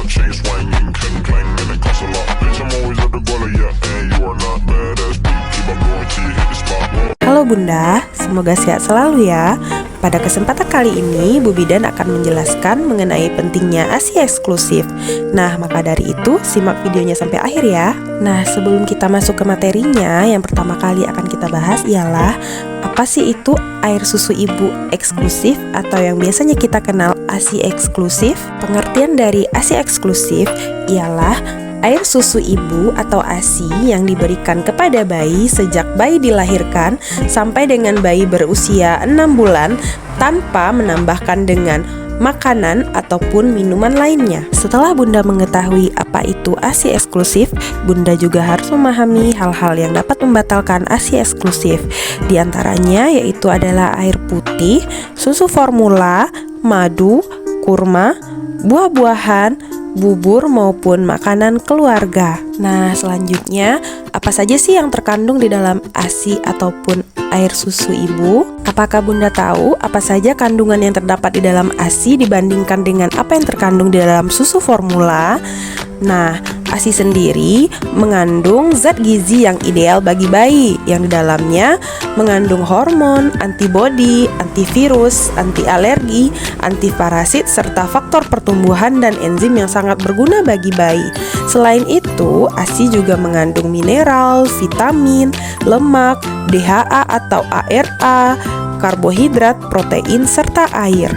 lot, chain swinging, clang clang, and it costs a lot. Bitch, I'm always at the guala, yeah, and you are not badass beat. Keep on going till you hit the spot. Halo Bunda, semoga sehat selalu ya. Pada kesempatan kali ini, Bu Bidan akan menjelaskan mengenai pentingnya ASI eksklusif. Nah, maka dari itu, simak videonya sampai akhir ya. Nah, sebelum kita masuk ke materinya, yang pertama kali akan kita bahas ialah apa sih itu air susu ibu eksklusif atau yang biasanya kita kenal ASI eksklusif. Pengertian dari ASI eksklusif ialah air susu ibu atau ASI yang diberikan kepada bayi sejak bayi dilahirkan sampai dengan bayi berusia 6 bulan tanpa menambahkan dengan makanan ataupun minuman lainnya. Setelah Bunda mengetahui apa itu ASI eksklusif, Bunda juga harus memahami hal-hal yang dapat membatalkan ASI eksklusif. Di antaranya yaitu adalah air putih, susu formula, madu, kurma, buah-buahan, bubur maupun makanan keluarga. Nah, selanjutnya apa saja sih yang terkandung di dalam ASI ataupun air susu ibu? Apakah Bunda tahu apa saja kandungan yang terdapat di dalam ASI dibandingkan dengan apa yang terkandung di dalam susu formula? Nah, ASI sendiri mengandung zat gizi yang ideal bagi bayi, yang di dalamnya mengandung hormon, antibodi, antivirus, anti alergi, antiparasit, serta faktor pertumbuhan dan enzim yang sangat berguna bagi bayi. Selain itu, ASI juga mengandung mineral, vitamin, lemak, DHA atau ARA, karbohidrat, protein, serta air.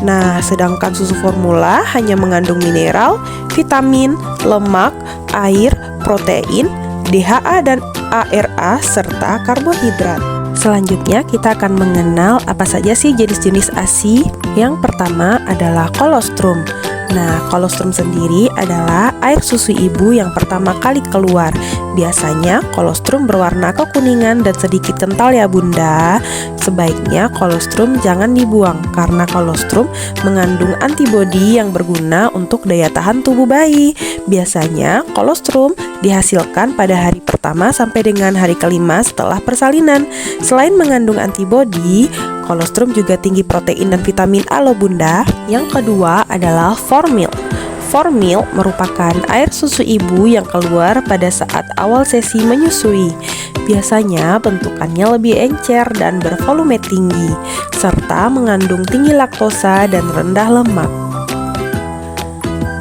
Nah, sedangkan susu formula hanya mengandung mineral, vitamin, lemak, air, protein, DHA dan ARA serta karbohidrat. Selanjutnya kita akan mengenal apa saja sih jenis-jenis ASI. Yang pertama adalah kolostrum. Nah, kolostrum sendiri adalah air susu ibu yang pertama kali keluar. Biasanya kolostrum berwarna kekuningan dan sedikit kental ya Bunda. Sebaiknya kolostrum jangan dibuang karena kolostrum mengandung antibodi yang berguna untuk daya tahan tubuh bayi. Biasanya kolostrum dihasilkan pada hari pertama sampai dengan hari kelima setelah persalinan. Selain mengandung antibodi, kolostrum juga tinggi protein dan vitamin A loh Bunda. Yang kedua adalah formil. Formil merupakan air susu ibu yang keluar pada saat awal sesi menyusui. Biasanya bentukannya lebih encer dan bervolume tinggi, serta mengandung tinggi laktosa dan rendah lemak.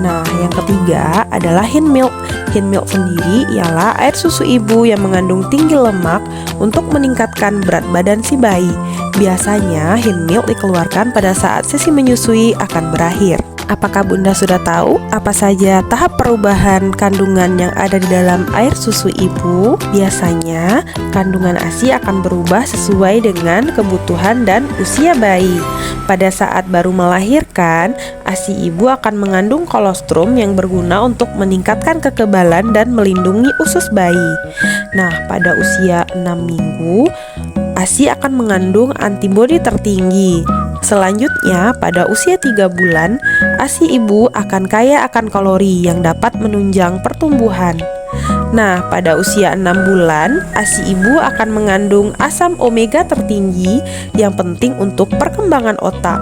Nah, yang ketiga adalah Hind Milk. Hind Milk sendiri ialah air susu ibu yang mengandung tinggi lemak untuk meningkatkan berat badan si bayi. Biasanya Hind Milk dikeluarkan pada saat sesi menyusui akan berakhir. Apakah Bunda sudah tahu apa saja tahap perubahan kandungan yang ada di dalam air susu ibu? Biasanya kandungan ASI akan berubah sesuai dengan kebutuhan dan usia bayi. Pada saat baru melahirkan, ASI ibu akan mengandung kolostrum yang berguna untuk meningkatkan kekebalan dan melindungi usus bayi. Nah, pada usia 6 minggu, ASI akan mengandung antibodi tertinggi. Selanjutnya, pada usia 3 bulan, ASI ibu akan kaya akan kalori yang dapat menunjang pertumbuhan. Nah, pada usia 6 bulan, ASI ibu akan mengandung asam omega tertinggi yang penting untuk perkembangan otak.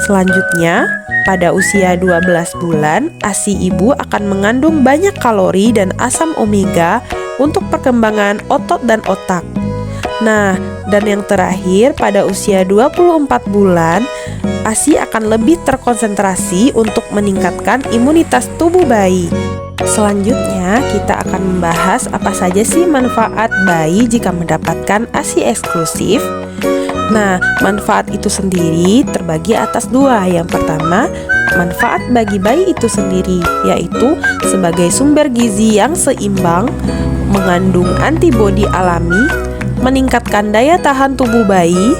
Selanjutnya, pada usia 12 bulan, ASI ibu akan mengandung banyak kalori dan asam omega untuk perkembangan otot dan otak. Nah, dan yang terakhir pada usia 24 bulan, ASI akan lebih terkonsentrasi untuk meningkatkan imunitas tubuh bayi. Selanjutnya, kita akan membahas apa saja sih manfaat bayi jika mendapatkan ASI eksklusif. Nah, manfaat itu sendiri terbagi atas dua. Yang pertama, manfaat bagi bayi itu sendiri, yaitu sebagai sumber gizi yang seimbang, mengandung antibodi alami, meningkatkan daya tahan tubuh bayi,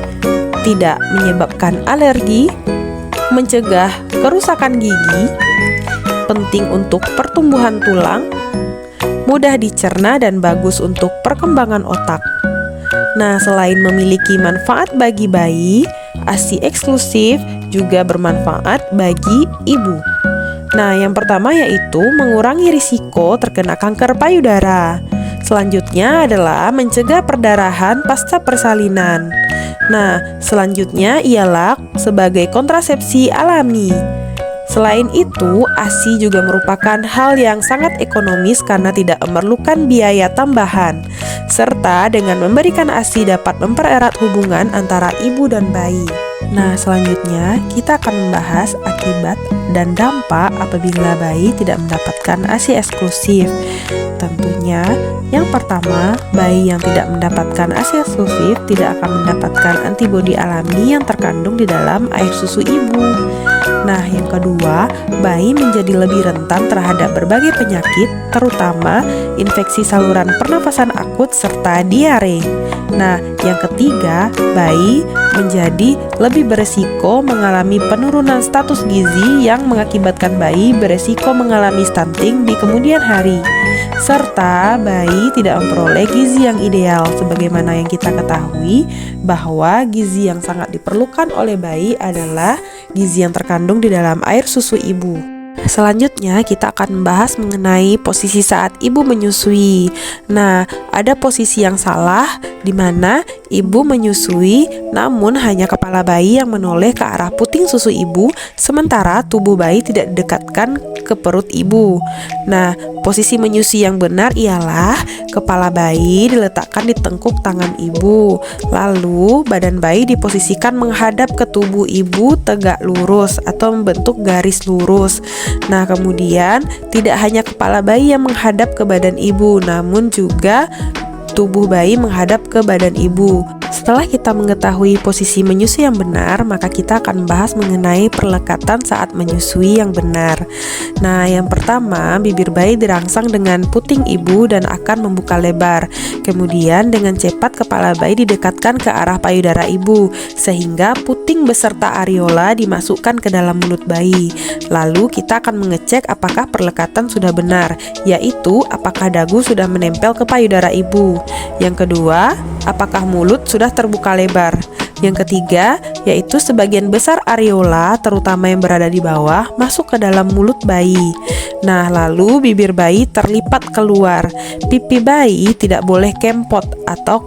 tidak menyebabkan alergi, mencegah kerusakan gigi, penting untuk pertumbuhan tulang, mudah dicerna dan bagus untuk perkembangan otak. Nah, selain memiliki manfaat bagi bayi, ASI eksklusif juga bermanfaat bagi ibu. Nah, yang pertama yaitu mengurangi risiko terkena kanker payudara. Selanjutnya adalah mencegah perdarahan pasca persalinan. Nah, selanjutnya ialah sebagai kontrasepsi alami. Selain itu, ASI juga merupakan hal yang sangat ekonomis karena tidak memerlukan biaya tambahan, serta dengan memberikan ASI dapat mempererat hubungan antara ibu dan bayi. Nah, selanjutnya kita akan membahas akibat dan dampak apabila bayi tidak mendapatkan ASI eksklusif. Tentunya, yang pertama, bayi yang tidak mendapatkan ASI eksklusif tidak akan mendapatkan antibodi alami yang terkandung di dalam air susu ibu. Nah, yang kedua, bayi menjadi lebih rentan terhadap berbagai penyakit, terutama infeksi saluran pernafasan akut serta diare. Nah, yang ketiga, bayi menjadi lebih beresiko mengalami penurunan status gizi yang mengakibatkan bayi beresiko mengalami stunting di kemudian hari. Serta bayi tidak memperoleh gizi yang ideal, sebagaimana yang kita ketahui bahwa gizi yang sangat diperlukan oleh bayi adalah gizi yang terkandung di dalam air susu ibu. Selanjutnya kita akan membahas mengenai posisi saat ibu menyusui. Nah, ada posisi yang salah di mana ibu menyusui namun hanya kepala bayi yang menoleh ke arah puting susu ibu, sementara tubuh bayi tidak didekatkan ke perut ibu. Nah, posisi menyusui yang benar ialah kepala bayi diletakkan di tengkuk tangan ibu, lalu badan bayi diposisikan menghadap ke tubuh ibu tegak lurus atau membentuk garis lurus. Nah, kemudian tidak hanya kepala bayi yang menghadap ke badan ibu, namun juga tubuh bayi menghadap ke badan ibu. Setelah kita mengetahui posisi menyusui yang benar, maka kita akan membahas mengenai perlekatan saat menyusui yang benar. Nah, yang pertama, bibir bayi dirangsang dengan puting ibu dan akan membuka lebar. Kemudian dengan cepat kepala bayi didekatkan ke arah payudara ibu, sehingga puting beserta areola dimasukkan ke dalam mulut bayi. Lalu kita akan mengecek apakah perlekatan sudah benar, yaitu apakah dagu sudah menempel ke payudara ibu. Yang kedua, apakah mulut sudah terbuka lebar. Yang ketiga, yaitu sebagian besar areola, terutama yang berada di bawah, masuk ke dalam mulut bayi. Nah, lalu bibir bayi terlipat keluar. Pipi bayi tidak boleh kempot atau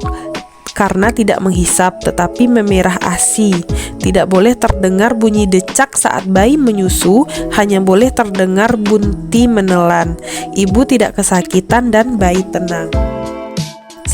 karena tidak menghisap, tetapi memerah ASI. Tidak boleh terdengar bunyi decak saat bayi menyusu, hanya boleh terdengar bunti menelan. Ibu tidak kesakitan dan bayi tenang.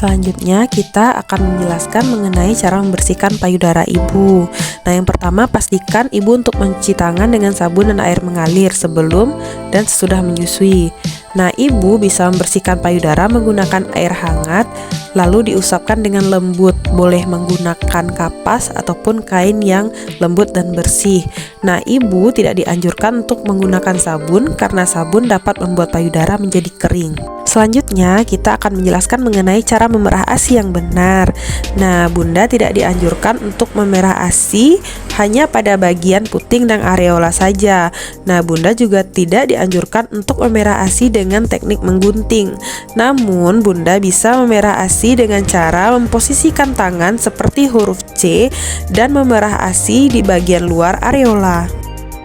Selanjutnya kita akan menjelaskan mengenai cara membersihkan payudara ibu. Nah, yang pertama, pastikan ibu untuk mencuci tangan dengan sabun dan air mengalir sebelum dan sesudah menyusui. Nah, ibu bisa membersihkan payudara menggunakan air hangat, lalu diusapkan dengan lembut. Boleh menggunakan kapas ataupun kain yang lembut dan bersih. Nah, ibu tidak dianjurkan untuk menggunakan sabun karena sabun dapat membuat payudara menjadi kering. Selanjutnya, kita akan menjelaskan mengenai cara memerah ASI yang benar. Nah, bunda tidak dianjurkan untuk memerah ASI hanya pada bagian puting dan areola saja. Nah, bunda juga tidak dianjurkan untuk memerah ASI dengan teknik menggunting. Namun, bunda bisa memerah ASI dengan cara memposisikan tangan seperti huruf C dan memerah ASI di bagian luar areola.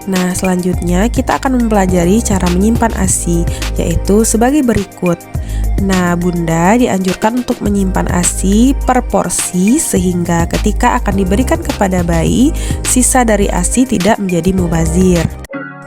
Nah, selanjutnya kita akan mempelajari cara menyimpan ASI, yaitu sebagai berikut. Nah, bunda dianjurkan untuk menyimpan ASI per porsi sehingga ketika akan diberikan kepada bayi, sisa dari ASI tidak menjadi mubazir.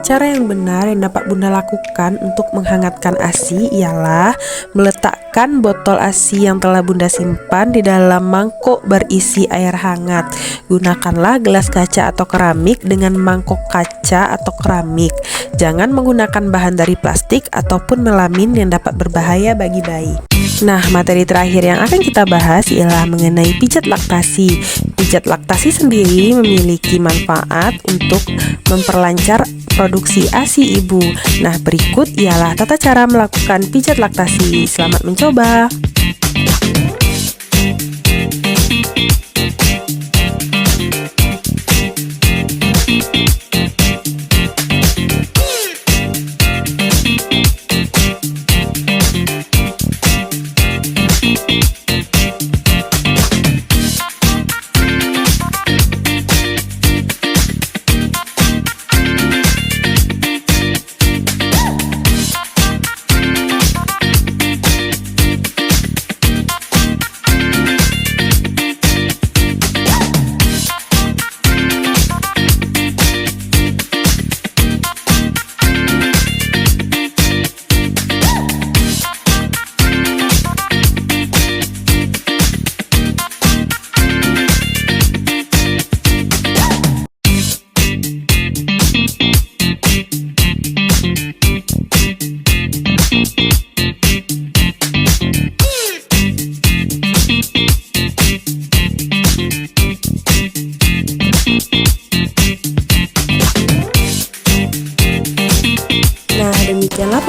Cara yang benar yang dapat bunda lakukan untuk menghangatkan ASI ialah meletakkan botol ASI yang telah bunda simpan di dalam mangkok berisi air hangat. Gunakanlah gelas kaca atau keramik dengan mangkok kaca atau keramik. Jangan menggunakan bahan dari plastik ataupun melamin yang dapat berbahaya bagi bayi. Nah, materi terakhir yang akan kita bahas ialah mengenai pijat laktasi. Pijat laktasi sendiri memiliki manfaat untuk memperlancar produksi ASI ibu. Nah, berikut ialah tata cara melakukan pijat laktasi. Selamat mencoba.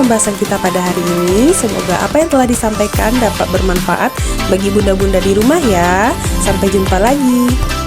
pembahasan kita pada hari ini. Semoga apa yang telah disampaikan dapat bermanfaat bagi bunda-bunda di rumah ya. Sampai jumpa lagi.